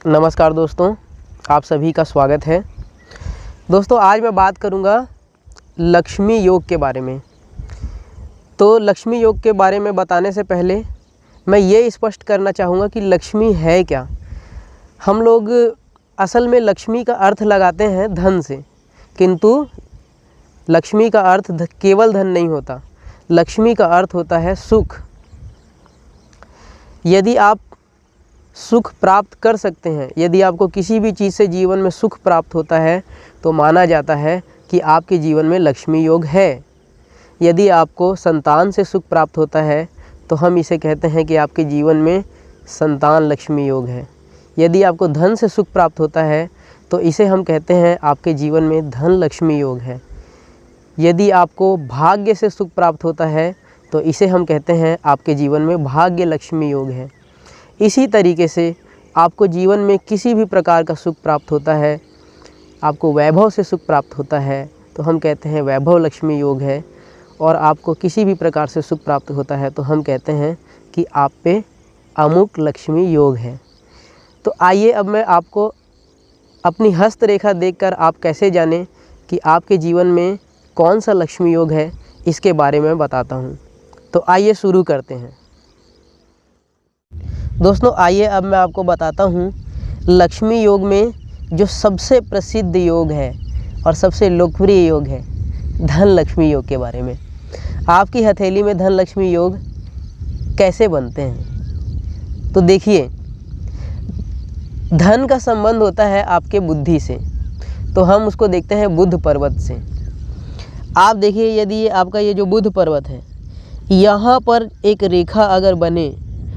नमस्कार दोस्तों, आप सभी का स्वागत है। दोस्तों, आज मैं बात करूंगा लक्ष्मी योग के बारे में। तो लक्ष्मी योग के बारे में बताने से पहले मैं ये स्पष्ट करना चाहूँगा कि लक्ष्मी है क्या। हम लोग असल में लक्ष्मी का अर्थ लगाते हैं धन से, किंतु लक्ष्मी का अर्थ केवल धन नहीं होता। लक्ष्मी का अर्थ होता है सुख। यदि आप सुख प्राप्त कर सकते हैं, यदि आपको किसी भी चीज़ से जीवन में सुख प्राप्त होता है तो माना जाता है कि आपके जीवन में लक्ष्मी योग है। यदि आपको संतान से सुख प्राप्त होता है तो हम इसे कहते हैं कि आपके जीवन में संतान लक्ष्मी योग है। यदि आपको धन से सुख प्राप्त होता है तो इसे हम कहते हैं आपके जीवन में धन लक्ष्मी योग है। यदि आपको भाग्य से सुख प्राप्त होता है तो इसे हम कहते हैं आपके जीवन में भाग्य लक्ष्मी योग है। इसी तरीके से आपको जीवन में किसी भी प्रकार का सुख प्राप्त होता है, आपको वैभव से सुख प्राप्त होता है तो हम कहते हैं वैभव लक्ष्मी योग है। और आपको किसी भी प्रकार से सुख प्राप्त होता है तो हम कहते हैं कि आप पे अमुक लक्ष्मी योग है। तो आइए अब मैं आपको अपनी हस्तरेखा देखकर आप कैसे जानें कि आपके जीवन में कौन सा लक्ष्मी योग है, इसके बारे में बताता हूँ। तो आइए शुरू करते हैं। दोस्तों, आइए अब मैं आपको बताता हूँ लक्ष्मी योग में जो सबसे प्रसिद्ध योग है और सबसे लोकप्रिय योग है, धन लक्ष्मी योग के बारे में। आपकी हथेली में धन लक्ष्मी योग कैसे बनते हैं? तो देखिए, धन का संबंध होता है आपके बुद्धि से, तो हम उसको देखते हैं बुध पर्वत से। आप देखिए, यदि ये आपका ये जो बुध पर्वत है, यहाँ पर एक रेखा अगर बने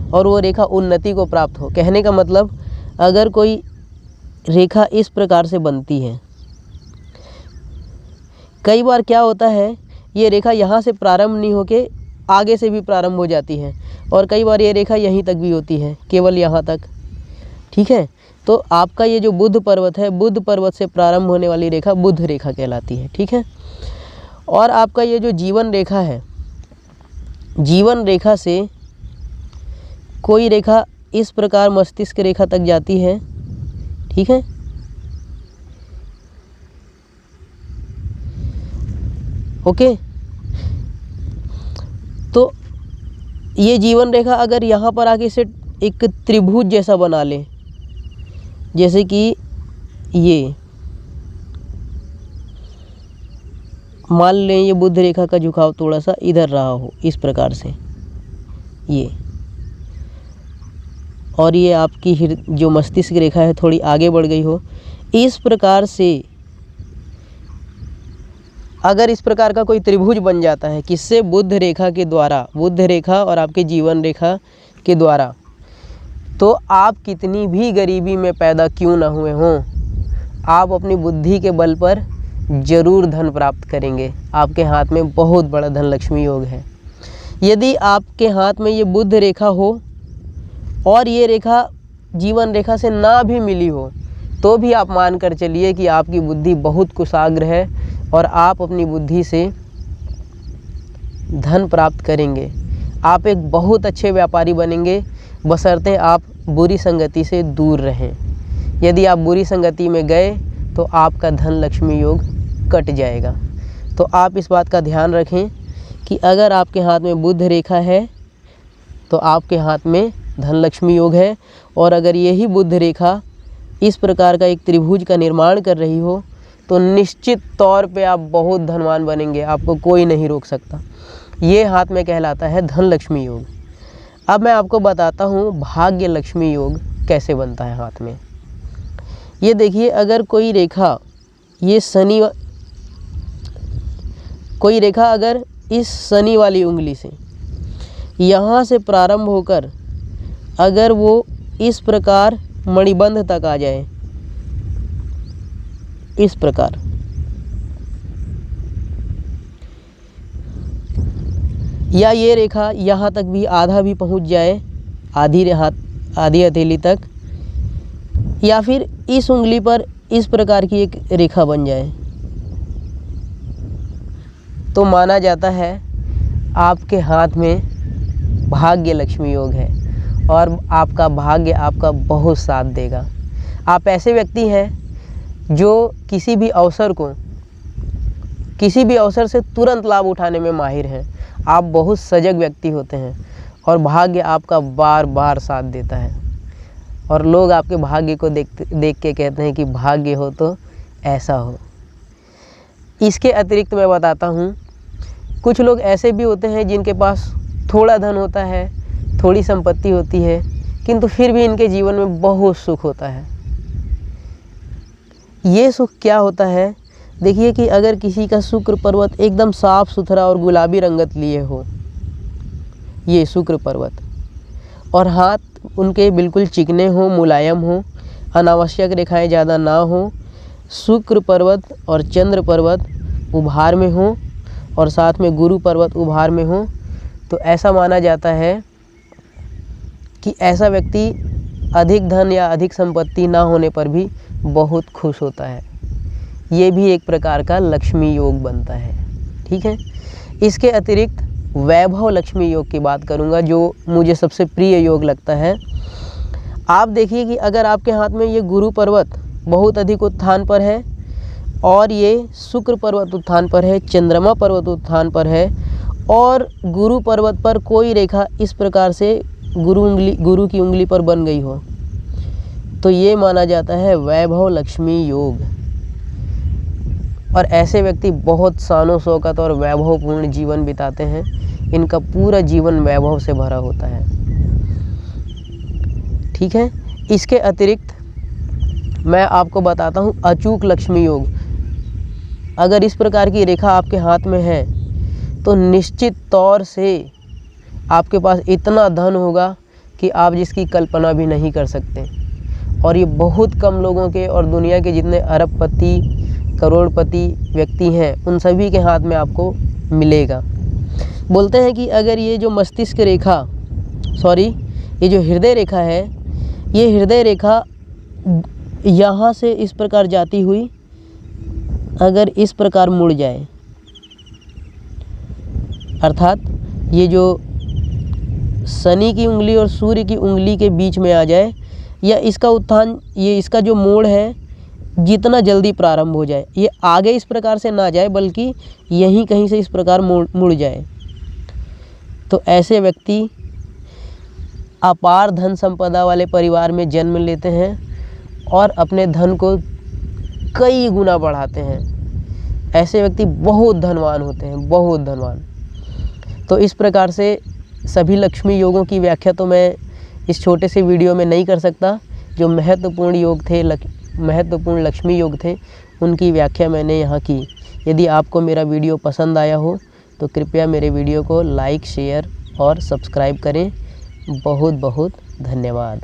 और वो रेखा उन्नति को प्राप्त हो, कहने का मतलब अगर कोई रेखा इस प्रकार से बनती है, कई बार क्या होता है ये रेखा यहाँ से प्रारंभ नहीं होके आगे से भी प्रारंभ हो जाती है, और कई बार ये रेखा यहीं तक भी होती है, केवल यहाँ तक। ठीक है, तो आपका ये जो बुध पर्वत है, बुध पर्वत से प्रारंभ होने वाली रेखा बुध रेखा कहलाती है। ठीक है, और आपका ये जो जीवन रेखा है, जीवन रेखा से कोई रेखा इस प्रकार मस्तिष्क रेखा तक जाती है। ठीक है, ओके। तो ये जीवन रेखा अगर यहाँ पर आके इसे एक त्रिभुज जैसा बना ले, जैसे कि ये मान लें ये बुध रेखा का झुकाव थोड़ा सा इधर रहा हो, इस प्रकार से ये, और ये आपकी जो मस्तिष्क रेखा है थोड़ी आगे बढ़ गई हो, इस प्रकार से अगर इस प्रकार का कोई त्रिभुज बन जाता है, किससे? बुध रेखा के द्वारा, बुध रेखा और आपके जीवन रेखा के द्वारा, तो आप कितनी भी गरीबी में पैदा क्यों ना हुए हों, आप अपनी बुद्धि के बल पर जरूर धन प्राप्त करेंगे। आपके हाथ में बहुत बड़ा धन लक्ष्मी योग है। यदि आपके हाथ में ये बुध रेखा हो और ये रेखा जीवन रेखा से ना भी मिली हो, तो भी आप मान कर चलिए कि आपकी बुद्धि बहुत कुशाग्र है और आप अपनी बुद्धि से धन प्राप्त करेंगे। आप एक बहुत अच्छे व्यापारी बनेंगे, बशर्ते आप बुरी संगति से दूर रहें। यदि आप बुरी संगति में गए तो आपका धन लक्ष्मी योग कट जाएगा। तो आप इस बात का ध्यान रखें कि अगर आपके हाथ में बुध रेखा है तो आपके हाथ में धन लक्ष्मी योग है, और अगर यही बुध रेखा इस प्रकार का एक त्रिभुज का निर्माण कर रही हो तो निश्चित तौर पे आप बहुत धनवान बनेंगे, आपको कोई नहीं रोक सकता। ये हाथ में कहलाता है धन लक्ष्मी योग। अब मैं आपको बताता हूँ भाग्य लक्ष्मी योग कैसे बनता है हाथ में। ये देखिए, अगर कोई रेखा ये कोई रेखा अगर इस शनि वाली उंगली से यहाँ से प्रारंभ होकर अगर वो इस प्रकार मणिबंध तक आ जाए, इस प्रकार, या ये रेखा यहाँ तक भी आधा भी पहुँच जाए, आधी हथेली तक, या फिर इस उंगली पर इस प्रकार की एक रेखा बन जाए, तो माना जाता है आपके हाथ में भाग्य लक्ष्मी योग है और आपका भाग्य आपका बहुत साथ देगा। आप ऐसे व्यक्ति हैं जो किसी भी अवसर से तुरंत लाभ उठाने में माहिर हैं। आप बहुत सजग व्यक्ति होते हैं और भाग्य आपका बार बार साथ देता है और लोग आपके भाग्य को देख के कहते हैं कि भाग्य हो तो ऐसा हो। इसके अतिरिक्त मैं बताता हूँ, कुछ लोग ऐसे भी होते हैं जिनके पास थोड़ा धन होता है, थोड़ी संपत्ति होती है, किंतु फिर भी इनके जीवन में बहुत सुख होता है। ये सुख क्या होता है? देखिए कि अगर किसी का शुक्र पर्वत एकदम साफ सुथरा और गुलाबी रंगत लिए हो, ये शुक्र पर्वत, और हाथ उनके बिल्कुल चिकने हो, मुलायम हो, अनावश्यक रेखाएं ज़्यादा ना हो, शुक्र पर्वत और चंद्र पर्वत उभार में हो और साथ में गुरु पर्वत उभार में हो, तो ऐसा माना जाता है कि ऐसा व्यक्ति अधिक धन या अधिक संपत्ति ना होने पर भी बहुत खुश होता है। ये भी एक प्रकार का लक्ष्मी योग बनता है। ठीक है। इसके अतिरिक्त वैभव लक्ष्मी योग की बात करूँगा, जो मुझे सबसे प्रिय योग लगता है। आप देखिए कि अगर आपके हाथ में ये गुरु पर्वत बहुत अधिक उत्थान पर है और ये शुक्र पर्वत उत्थान पर है, चंद्रमा पर्वत उत्थान पर है और गुरु पर्वत पर कोई रेखा इस प्रकार से गुरु की उंगली पर बन गई हो, तो ये माना जाता है वैभव लक्ष्मी योग। और ऐसे व्यक्ति बहुत शानो शौकत और वैभवपूर्ण जीवन बिताते हैं। इनका पूरा जीवन वैभव से भरा होता है। ठीक है। इसके अतिरिक्त मैं आपको बताता हूँ अचूक लक्ष्मी योग। अगर इस प्रकार की रेखा आपके हाथ में है तो निश्चित तौर से आपके पास इतना धन होगा कि आप जिसकी कल्पना भी नहीं कर सकते। और ये बहुत कम लोगों के, और दुनिया के जितने अरबपति करोड़पति व्यक्ति हैं उन सभी के हाथ में आपको मिलेगा। बोलते हैं कि अगर ये जो मस्तिष्क रेखा, ये जो हृदय रेखा है, ये हृदय रेखा यहाँ से इस प्रकार जाती हुई अगर इस प्रकार मुड़ जाए, अर्थात ये जो शनि की उंगली और सूर्य की उंगली के बीच में आ जाए, या इसका उत्थान, ये इसका जो मोड़ है जितना जल्दी प्रारंभ हो जाए, ये आगे इस प्रकार से ना जाए बल्कि यहीं कहीं से इस प्रकार मुड़ जाए, तो ऐसे व्यक्ति अपार धन संपदा वाले परिवार में जन्म लेते हैं और अपने धन को कई गुना बढ़ाते हैं। ऐसे व्यक्ति बहुत धनवान होते हैं, बहुत धनवान। तो इस प्रकार से सभी लक्ष्मी योगों की व्याख्या तो मैं इस छोटे से वीडियो में नहीं कर सकता। जो महत्वपूर्ण योग थे, महत्वपूर्ण लक्ष्मी योग थे, उनकी व्याख्या मैंने यहाँ की। यदि आपको मेरा वीडियो पसंद आया हो तो कृपया मेरे वीडियो को लाइक, शेयर और सब्सक्राइब करें। बहुत बहुत धन्यवाद।